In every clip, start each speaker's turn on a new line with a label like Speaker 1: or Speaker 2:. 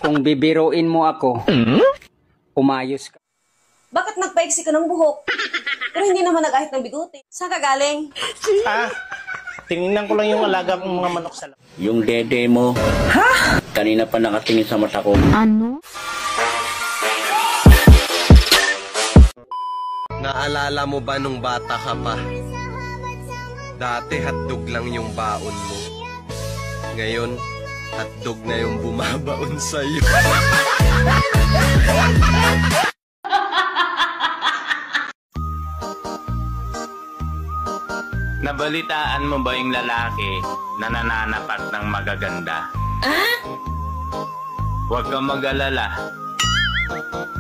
Speaker 1: Kung bibiruin mo ako, umayos ka.
Speaker 2: Bakit nagpaiksi ka ng buhok? Pero hindi naman nag-ahit ng bigote. Saan ka galing?
Speaker 3: Tinignan ko lang yung alaga kong mga manok sa labas.
Speaker 4: Yung dede mo. Ha? Kanina pa nakatingin sa mata ko.
Speaker 5: Ano?
Speaker 6: Naalala mo ba nung bata ka pa? Dati hotdog lang yung baon mo. Ngayon, hotdog na yung bumabaon sa'yo.
Speaker 7: Nabalitaan mo ba yung lalaki na nananapat ng magaganda? Huwag kang mag-alala.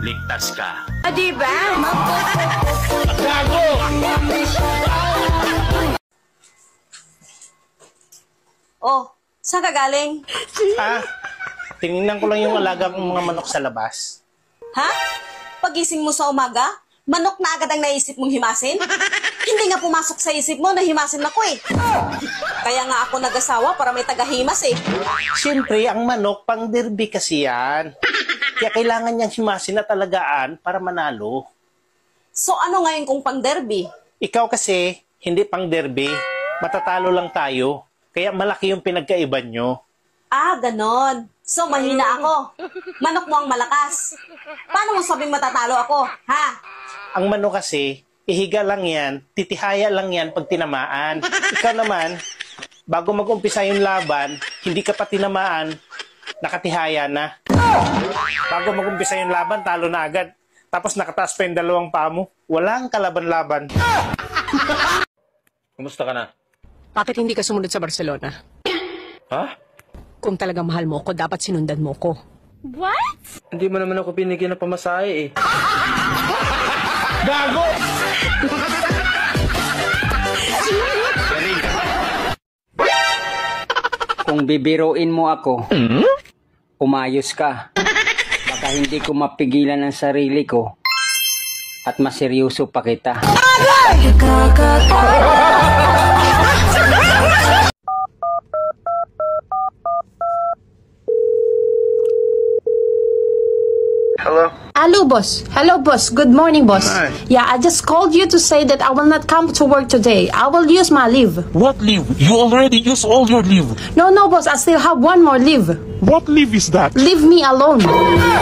Speaker 7: Ligtas ka.
Speaker 5: Diba?
Speaker 7: Gago!
Speaker 2: Oh, saan ka galing?
Speaker 3: Tinignan ko lang yung alaga kong mga manok sa labas.
Speaker 2: Ha? Pagising mo sa umaga, manok na agad ang naisip mong himasin? Hindi nga pumasok sa isip mo na himasin ako eh. Kaya nga ako nag-asawa para may tagahimas eh.
Speaker 3: Siyempre, ang manok, pang derby kasi yan. Kaya kailangan niyang himasin na talagaan para manalo.
Speaker 2: So ano ngayon kung pang derby?
Speaker 3: Ikaw kasi, hindi pang derby. Matatalo lang tayo. Kaya malaki yung pinagkaiban nyo.
Speaker 2: Ah, ganon. So mahina ako. Manok mo ang malakas. Paano mo sabing matatalo ako, ha?
Speaker 3: Ang manok kasi, ihiga lang yan, titihaya lang yan pag tinamaan. Ikaw naman, bago mag-umpisa yung laban, hindi ka pa tinamaan, nakatihaya na. Bago mag-umpisa yung laban, talo na agad. Tapos nakataas pa yung dalawang paa mo. Walang kalaban-laban.
Speaker 8: Kumusta ka na?
Speaker 9: Bakit hindi ka sumunod sa Barcelona?
Speaker 8: Ha?
Speaker 9: Kung talaga mahal mo ako, dapat sinundan mo ko.
Speaker 5: What?
Speaker 8: Hindi mo naman ako binigyan ng pamasahe eh.
Speaker 3: Gago!
Speaker 1: Kung bibiruin mo ako, umayos ka. Baka hindi ko mapigilan ang sarili ko at maseryoso pa kita.
Speaker 6: Hello?
Speaker 10: Hello, boss. Hello, boss. Good morning, boss.
Speaker 6: Hi.
Speaker 10: Yeah, I just called you to say that I will not come to work today. I will use my leave.
Speaker 11: What leave? You already used all your leave.
Speaker 10: No, boss. I still have one more leave.
Speaker 11: What leave is that?
Speaker 10: Leave me alone.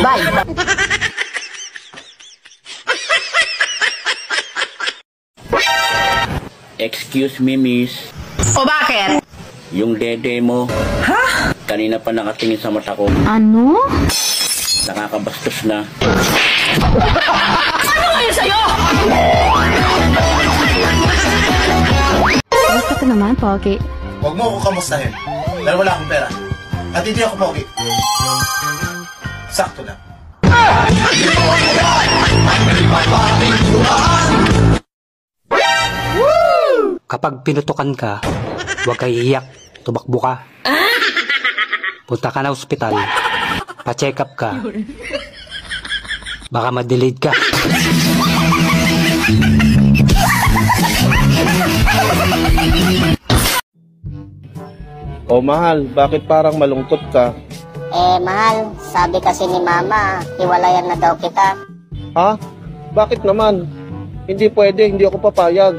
Speaker 10: Bye.
Speaker 4: Excuse me, miss.
Speaker 5: O bakit?
Speaker 4: Yung dede mo. Ha? Kanina pa nakatingin sa mata ko.
Speaker 5: Ano?
Speaker 4: Nakakabastos na.
Speaker 5: Ano ngayon sa'yo?
Speaker 12: Basta ka naman, Pogi.
Speaker 13: Huwag mo ako kamustahin. Dahil wala akong pera. At hindi ako pogi. Sakto lang.
Speaker 1: Kapag pinutukan ka, huwag ka iiyak, tumakbo ka. Punta ka na ospital, pa-check up ka. Baka ma-delayed ka.
Speaker 14: Oh mahal, bakit parang malungkot ka?
Speaker 15: Mahal, sabi kasi ni Mama, hiwalayan na daw kita.
Speaker 14: Ha? Bakit naman? Hindi pwede, hindi ako papayag.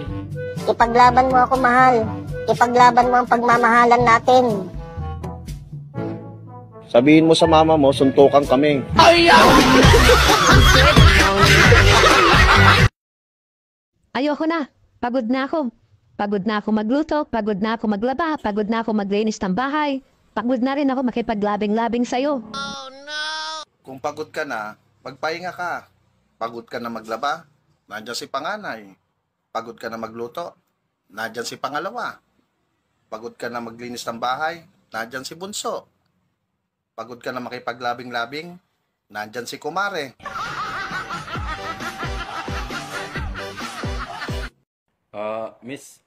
Speaker 15: Ipaglaban mo ako, mahal. Ipaglaban mo ang pagmamahalan natin.
Speaker 14: Sabihin mo sa mama mo, suntukan kami.
Speaker 12: Ayoko na. Pagod na ako. Pagod na ako magluto, pagod na ako maglaba, pagod na ako maglinis ng bahay. Pagod na rin ako makipaglabing-labing sa'yo.
Speaker 13: Oh no! Kung pagod ka na, magpahinga ka. Pagod ka na maglaba, nandiyan si panganay. Pagod ka na magluto, nandiyan si pangalawa. Pagod ka na maglinis ng bahay, nandiyan si bunso. Pagod ka na makipaglabing-labing, nandiyan si kumare.
Speaker 8: Miss,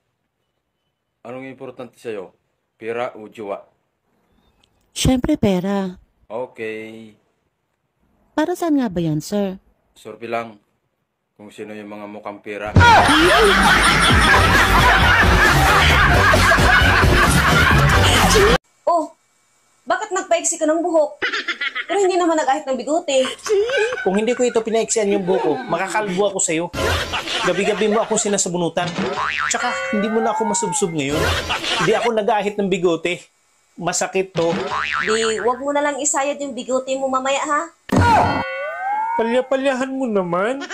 Speaker 8: anong importante sa'yo? Pera o jowa?
Speaker 16: Siyempre pera.
Speaker 8: Okay.
Speaker 16: Para saan nga ba yan, sir?
Speaker 8: Sorry lang kung sino yung mga mukhang pera.
Speaker 2: Oh, bakit nagpaiksi ka ng buhok? Pero hindi naman nag-ahit ng bigote.
Speaker 3: Kung hindi ko ito pinaiksian yung buko, makakalbo ako sa'yo. Gabi-gabi mo ako sinasabunutan. Tsaka, hindi mo na ako masubsob ngayon. Hindi ako nag-ahit ng bigote. Masakit to.
Speaker 2: Di, wag mo na lang isayad yung bigote mo mamaya, ha?
Speaker 3: Palya-palyahan mo naman.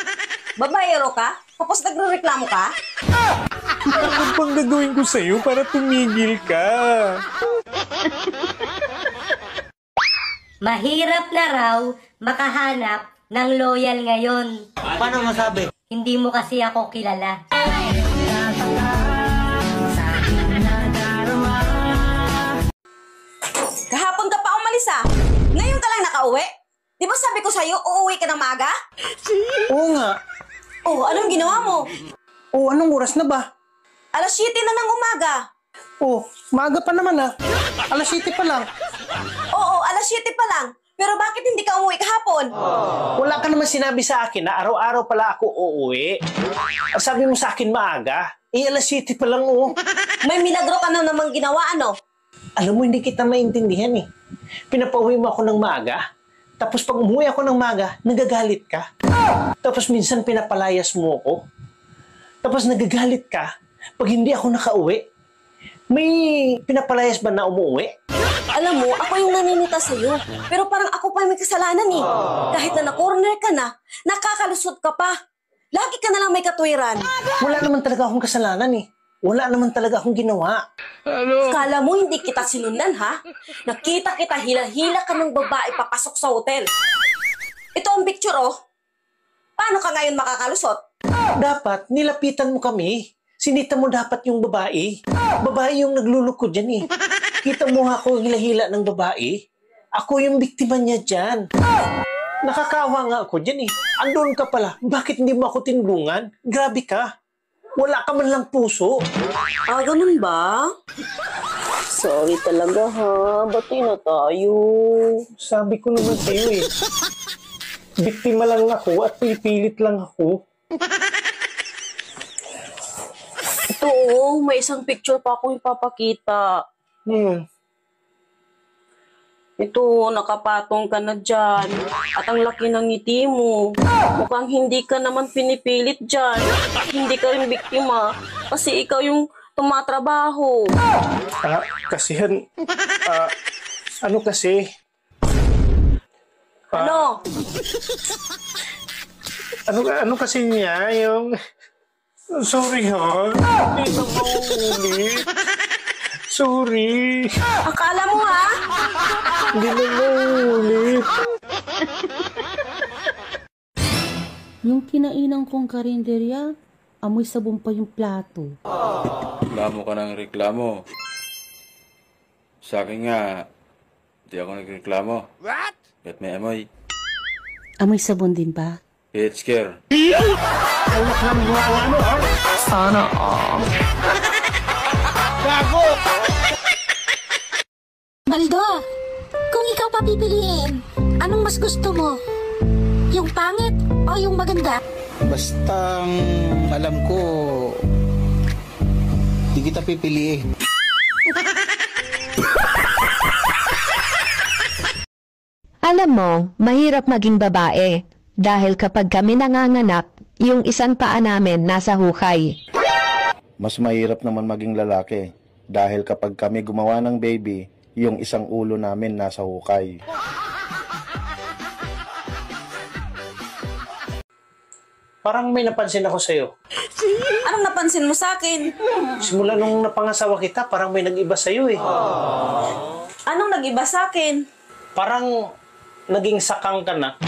Speaker 2: Babayero ka? Tapos nagre-reklamo ka?
Speaker 3: Ano bang gagawin ko sa'yo para tumigil ka?
Speaker 17: Mahirap na raw makahanap ng loyal ngayon.
Speaker 18: Paano masabi?
Speaker 17: Hindi mo kasi ako kilala.
Speaker 2: Kahapon ka pa umalis ah. Ngayon ka lang nakauwi. Di ba sabi ko sa'yo, uuwi ka ng maaga?
Speaker 3: Oo nga.
Speaker 2: Oh, anong ginawa mo?
Speaker 3: Oo, anong oras na ba?
Speaker 2: 7:00 na ng umaga.
Speaker 3: Oh, maaga pa naman ah. 7:00 pa lang.
Speaker 2: Oo, 7:00 pa lang. Pero bakit hindi ka umuwi kahapon?
Speaker 3: Wala ka naman sinabi sa akin na araw-araw pala ako uuwi. Sabi mo sa akin maaga. 7:00 pa lang oh.
Speaker 2: May milagro ka na namang ginawa, ano?
Speaker 3: Alam mo, hindi kita maintindihan eh. Pinapauwi mo ako ng maaga. Tapos pag umuwi ako ng maaga, nagagalit ka. Tapos minsan pinapalayas mo ako. Tapos nagagalit ka pag hindi ako nakauwi. May pinapalayas ba na umuwi?
Speaker 2: Alam mo, ako yung naninita sa'yo. Pero parang ako pa may kasalanan eh. Kahit na na-corner ka na, nakakalusot ka pa. Lagi ka na lang may katwiran.
Speaker 3: Wala naman talaga akong kasalanan eh. Wala naman talaga akong ginawa.
Speaker 2: Kala mo hindi kita sinundan, ha? Nakita kita hila-hila ka ng babae papasok sa hotel. Ito ang picture, oh. Paano ka ngayon makakalusot?
Speaker 3: Dapat, nilapitan mo kami. Sinita mo dapat yung babae. Babae yung nagluluko dyan eh. Kita mo ako hila-hila ng babae. Ako yung biktima niya dyan. Nakakawa nga ako dyan eh. Andun ka pala. Bakit hindi mo ako tinulungan? Grabe ka. Wala ka man lang puso.
Speaker 2: Ah, ganun ba? Sorry talaga ha. Bati na tayo.
Speaker 3: Sabi ko naman sa'yo eh. Biktima lang ako at pipilit lang ako.
Speaker 2: Ito oh, may isang picture pa akong ipapakita. Ito, nakapatong ka na dyan. At ang laki ng ngiti mo. Mukhang hindi ka naman pinipilit dyan. Hindi ka rin biktima. Kasi ikaw yung tumatrabaho.
Speaker 3: Kasi yan... ano kasi?
Speaker 2: Ano?
Speaker 3: Ano kasi niya yung... Sorry ha. Hindi na maulit. Sorry.
Speaker 2: Akala mo ha?
Speaker 3: Hindi na maulit.
Speaker 16: Yung kinainang kong karinderya, amoy sabon pa yung plato.
Speaker 8: Reklamo ka ng reklamo. Sa akin nga, di ako nagreklamo. What? Ba't may amoy?
Speaker 16: Amoy sabon din ba?
Speaker 8: It's care.
Speaker 3: Anak ng buwangan mo ha?
Speaker 16: Sana
Speaker 3: Gago!
Speaker 19: Baldo, kung ikaw papipiliin, anong mas gusto mo? Yung pangit o yung maganda?
Speaker 18: Basta alam ko, di kita pipiliin.
Speaker 12: Alam mo, mahirap maging babae. Dahil kapag kami nanganganak, yung isang paa namin nasa hukay.
Speaker 13: Mas mahirap naman maging lalaki dahil kapag kami gumawa ng baby, yung isang ulo namin nasa hukay.
Speaker 3: Parang may napansin ako sa'yo.
Speaker 2: Anong napansin mo sa akin?
Speaker 3: Simula nung napangasawa kita, parang may nag-iba sa'yo eh.
Speaker 2: Anong nag-iba sa akin?
Speaker 3: Parang naging sakang ka na.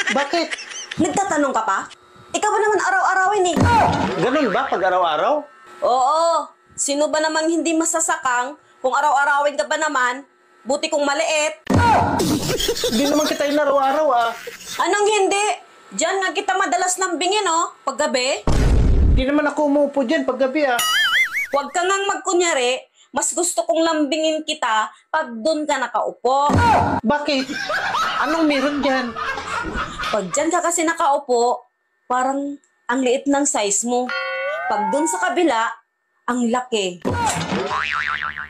Speaker 3: Bakit?
Speaker 2: Nagtatanong ka pa? Ikaw ba naman araw-arawin eh?
Speaker 3: Ganun ba pag araw-araw?
Speaker 2: Oo. Sino ba namang hindi masasakang kung araw-arawin ka ba naman? Buti kong maliit.
Speaker 3: Hindi naman kita yung araw-araw ah.
Speaker 2: Anong hindi? Diyan nga kita madalas lambingin oh, paggabi.
Speaker 3: Hindi naman ako umuupo dyan paggabi ah.
Speaker 2: Huwag ka ngang magkunyari, mas gusto kong lambingin kita pag doon ka nakaupo.
Speaker 3: Bakit? Anong meron dyan?
Speaker 2: Pag dyan ka kasi nakaupo, parang ang liit ng size mo. Pag doon sa kabila, ang laki.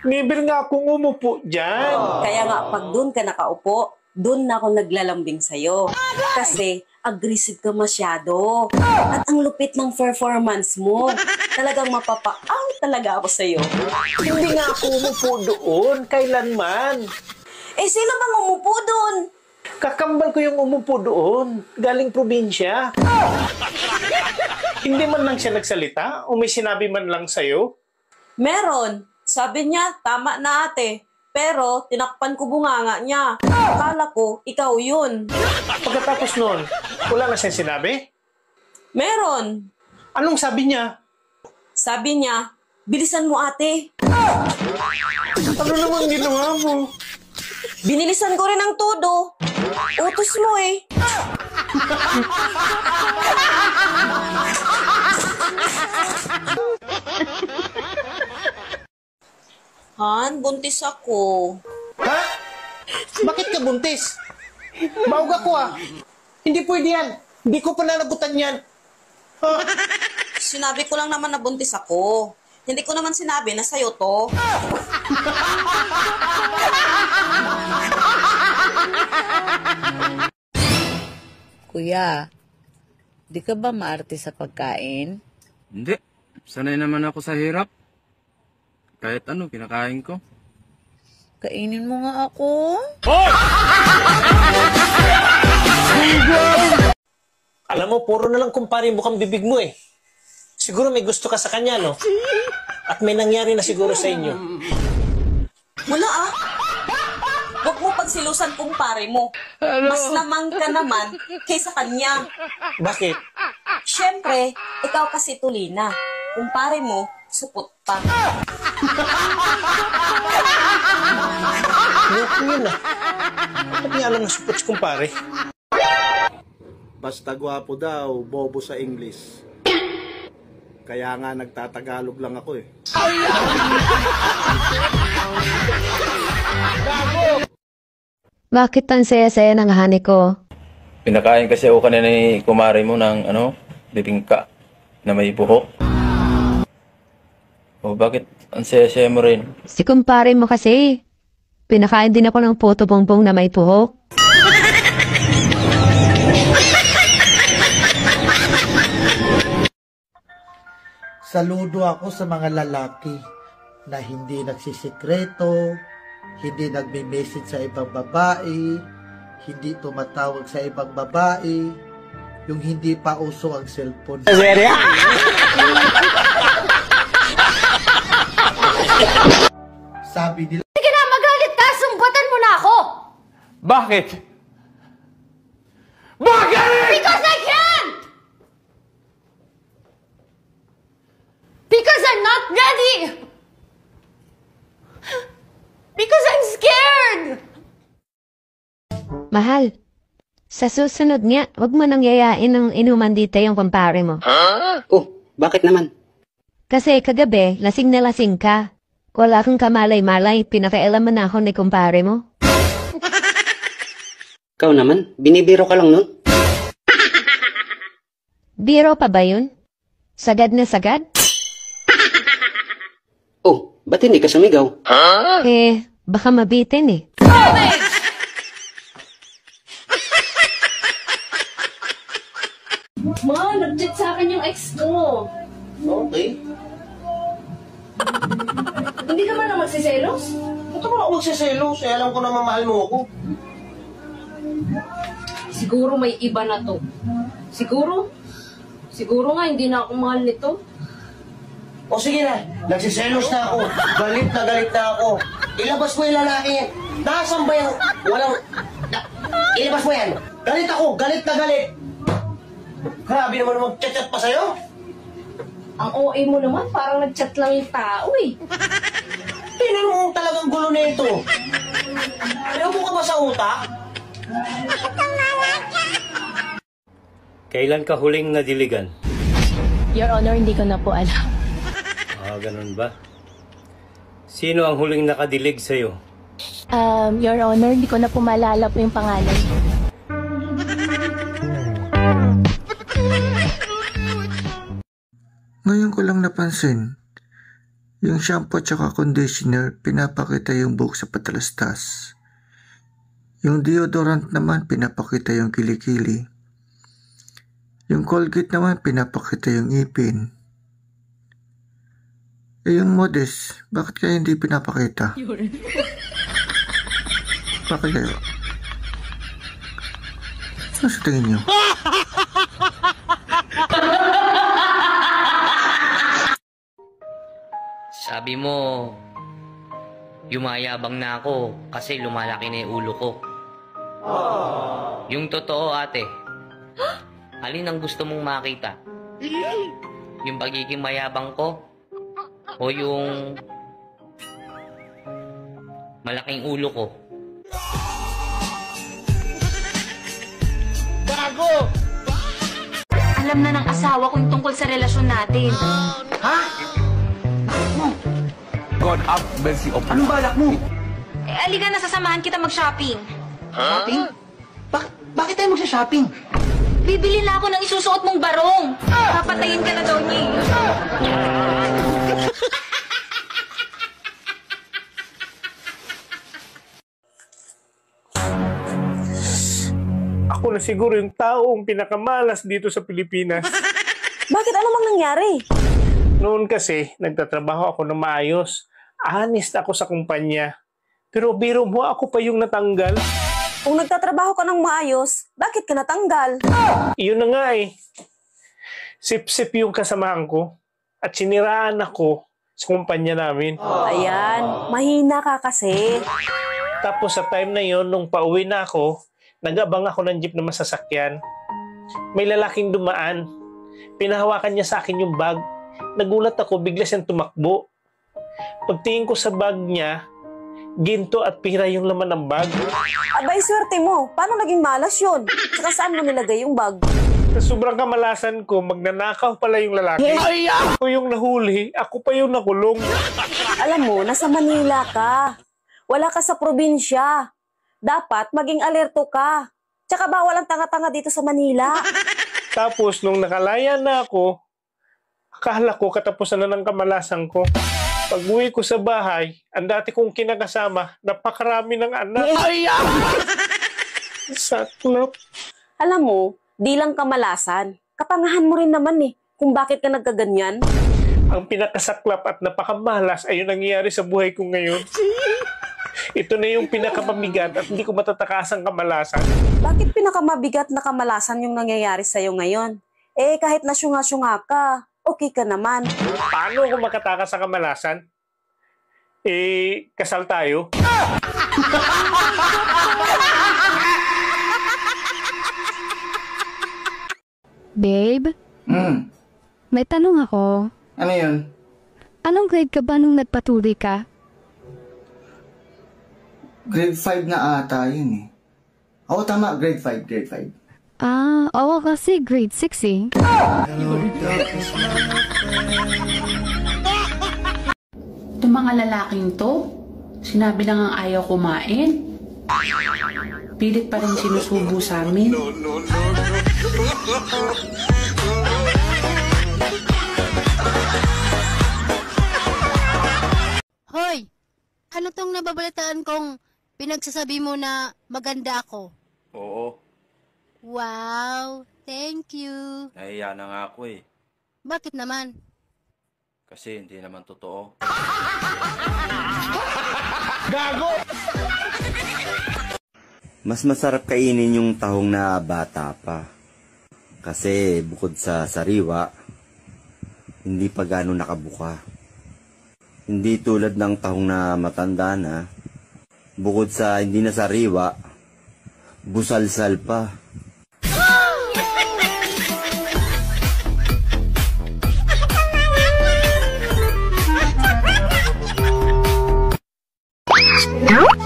Speaker 3: Never nga akong umupo dyan.
Speaker 2: Kaya nga, pag doon ka nakaupo, doon na ako naglalambing sa'yo. Kasi, aggressive ka masyado. At ang lupit ng performance mo. Talagang mapapa-out talaga ako sa'yo.
Speaker 3: Hindi nga ako umupo doon. Kailanman.
Speaker 2: Eh, sino bang umupo doon?
Speaker 3: Kakambal ko yung umupo doon. Galing probinsya. Hindi man lang siya nagsalita o may sinabi man lang sa'yo?
Speaker 2: Meron. Sabi niya, tama na ate. Pero, tinakpan ko bunganga niya. Akala ko, ikaw yun.
Speaker 3: Pagkatapos nun, wala na siyang sinabi?
Speaker 2: Meron.
Speaker 3: Anong sabi niya?
Speaker 2: Sabi niya, bilisan mo ate.
Speaker 3: Ano naman ginawa mo?
Speaker 2: Binilisan ko rin ang todo. Utos mo eh. Han, buntis ako.
Speaker 3: Ha? Bakit ka buntis? Baog ako ah. Hindi pwede yan. Hindi ko pananagutan yan. Ha?
Speaker 2: Sinabi ko lang naman na buntis ako. Hindi ko naman sinabi na sa'yo to.
Speaker 20: Kuya, di ka ba maarte sa pagkain?
Speaker 8: Hindi. Sanay naman ako sa hirap. Kahit ano, kinakain ko.
Speaker 20: Kainin mo nga ako.
Speaker 3: Alam mo, puro na lang kumpare bukang bibig mo eh. Siguro may gusto ka sa kanya, no? At may nangyari na siguro sa inyo.
Speaker 2: Wala ah. Huwag mo pagsilusan kumpare mo. Mas lamang ka naman kaysa kanya.
Speaker 3: Bakit?
Speaker 2: Siyempre, ikaw kasi tulina. Kumpare mo, supot pa.
Speaker 3: Loko yun ah. Ba't niya alam na supot si kumpare?
Speaker 13: Basta gwapo daw, bobo sa English. Kaya nga nagtatagalog lang ako eh.
Speaker 12: Bakit ang saya-saya ng hani ko?
Speaker 8: Pinakain kasi ako kanina ni kumari mo ng bibingka na may buhok. O bakit ang saya-saya mo rin?
Speaker 12: Si kumpare mo kasi. Pinakain din ako ng puto bongbong na may puhok.
Speaker 18: Saludo ako sa mga lalaki na hindi nagsisikreto, hindi nagme-message sa ibang babae, hindi tumatawag sa ibang babae, yung hindi pa uso ang cellphone. Sabi nila,
Speaker 19: Sige na, magalit ka! Sumbatan mo na ako!
Speaker 8: Bakit? Bakit?
Speaker 19: Because I can't! Because I'm not ready! Because I'm scared!
Speaker 12: Mahal, sa susunod nga, wag mo nang yayain ng inuman dito yung kumpare mo.
Speaker 1: Oh, bakit naman?
Speaker 12: Kasi kagabi, lasing na lasing ka. Wala kang kamalay-malay, pinakialaman na ako ni kumpare mo.
Speaker 1: Ikaw naman, binibiro ka lang nun.
Speaker 12: Biro pa ba yun? Sagad na sagad?
Speaker 1: Oh, ba't hindi ka sumigaw?
Speaker 12: Eh, baka mabitin eh.
Speaker 19: Ma, nag-chat sa akin yung ex ko.
Speaker 3: Okay.
Speaker 19: Hindi ka man na magsiselos?
Speaker 3: Ba't ako ako magsiselos? Eh, alam ko na mamahal mo ako.
Speaker 19: Siguro may iba na to. Siguro nga hindi na ako mahal nito.
Speaker 3: O sige na, nagsiselos na ako. Galit na ako. Ilabas mo yung lalaki yan. Nasaan ba yung walang... Ilabas mo yan. Galit ako, galit na galit. Grabe naman mag-chat-chat pa sa'yo.
Speaker 19: Ang OA mo naman, parang nag-chat lang yung tao eh.
Speaker 3: Tingnan mo talagang gulo na ito. Ayaw ka ba sa utak? Kailan ka huling nadiligan?
Speaker 21: Your Honor, hindi ko na po alam.
Speaker 3: Ganun ba? Sino ang huling nakadilig sa'yo?
Speaker 21: Your Honor, hindi ko na po maalala po yung pangalan.
Speaker 22: Ngayon ko lang napansin
Speaker 7: Yung shampoo at saka conditioner, pinapakita yung buhok sa patalastas. Yung deodorant naman, pinapakita yung kilikili. Yung Colgate naman, pinapakita yung ipin. Yung Modest, bakit kaya hindi pinapakita? Bakit kayo? Ano sa tingin nyo?
Speaker 22: Sabi mo, yumayabang na ako kasi lumalaki na yung ulo ko. Yung totoo, ate, alin ang gusto mong makita? Yung pagiging mayabang ko? O yung malaking ulo ko?
Speaker 5: Gago! Alam na ng asawa ko yung tungkol sa relasyon natin.
Speaker 23: Ha? God up, mercy of anong balak mo?
Speaker 5: Aliga na, sasamahan kita mag-shopping.
Speaker 23: Shopping? Bakit tayo magsha-shopping?
Speaker 5: Bibili na ako ng isusuot mong barong. Papatayin ka na daw niya.
Speaker 3: Ako na siguro yung taong pinakamalas dito sa Pilipinas.
Speaker 2: Bakit? Ano mang nangyari?
Speaker 3: Noon kasi, nagtatrabaho ako ng maayos. Honest ako sa kumpanya. Pero biro mo, ako pa yung natanggal.
Speaker 2: Kung nagtatrabaho ka ng maayos, bakit ka natanggal?
Speaker 3: Iyon na nga eh. Sip-sip yung kasamahan ko. At siniraan ako sa kumpanya namin.
Speaker 2: Ayan, mahina ka kasi.
Speaker 3: Tapos sa time na yon, nung pauwi na ako, nag-abang ako ng jeep na masasakyan. May lalaking dumaan. Pinahawakan niya sa akin yung bag. Nagulat ako, bigla siyang tumakbo. Pagtingin ko sa bag niya, ginto at pira yung laman ng bag.
Speaker 2: Abay, swerte mo. Paano naging malas yun? Saka saan mo nilagay yung bag?
Speaker 3: Sa sobrang kamalasan ko, magnanakaw pala yung lalaki. Ako yung nahuli, ako pa yung nakulong.
Speaker 2: Alam mo, nasa Manila ka. Wala ka sa probinsya. Dapat maging alerto ka. Tsaka bawal ang tanga-tanga dito sa Manila.
Speaker 3: Tapos, nung nakalaya na ako, akala ko katapusan na ng kamalasan ko. Pag-uwi ko sa bahay, ang dati kong kinakasama, napakarami ng anak. Saklap.
Speaker 2: Alam mo, di lang kamalasan. Kapangahan mo rin naman eh, kung bakit ka nagkaganyan.
Speaker 3: Ang pinakasaklap at napakamalas ay yung nangyayari sa buhay ko ngayon. Ito na yung pinakamabigat at hindi ko matatakasang kamalasan.
Speaker 2: Bakit pinakamabigat na kamalasan yung nangyayari sa'yo ngayon? Eh, kahit na syunga-syunga ka, okay ka naman.
Speaker 3: Paano ako makatakas sa kamalasan? Eh, kasal tayo?
Speaker 12: Babe? May tanong ako.
Speaker 7: Ano yun?
Speaker 12: Anong grade ka ba nung nagpatuloy ka?
Speaker 7: Grade 5 na ata yun eh. Oo, tama. Grade 5.
Speaker 12: Oo kasi grade 6 eh.
Speaker 16: Itong mga lalaking to, sinabi lang ang ayaw kumain. Pilit pa rin sinusubo sa amin.
Speaker 24: Hoy! Ano tong nababalitaan kong pinagsasabi mo na maganda ako?
Speaker 8: Oo.
Speaker 24: Wow! Thank you!
Speaker 8: Nahiya na nga ako eh.
Speaker 24: Bakit naman?
Speaker 8: Kasi hindi naman totoo.
Speaker 3: Gago!
Speaker 25: Mas masarap kainin yung tahong na bata pa. Kasi bukod sa sariwa, hindi pa gaano nakabuka. Hindi tulad ng tahong na matanda na, bukod sa hindi na sariwa, busalsal pa.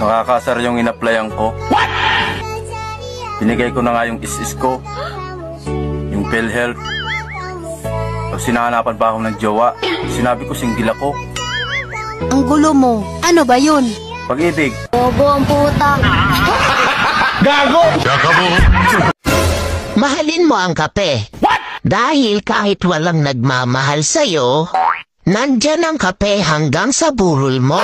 Speaker 8: Nakakasar yung in-applyan ko. What? Binigay ko na nga yung is-is ko, yung PhilHealth. Pag sinahanapan pa ako ng jowa, sinabi ko single ako.
Speaker 24: Ang gulo mo. Ano ba yun?
Speaker 8: Pag-ibig.
Speaker 24: Bobo ang puta.
Speaker 3: Gago!
Speaker 26: Mahalin mo ang kape. What? Dahil kahit walang nagmamahal sa'yo,
Speaker 4: Nandyan ang kape hanggang sa burol mo.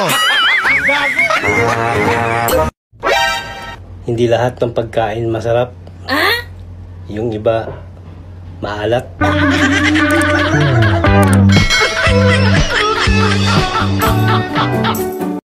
Speaker 6: Hindi lahat ng pagkain masarap. Yung iba, maalat.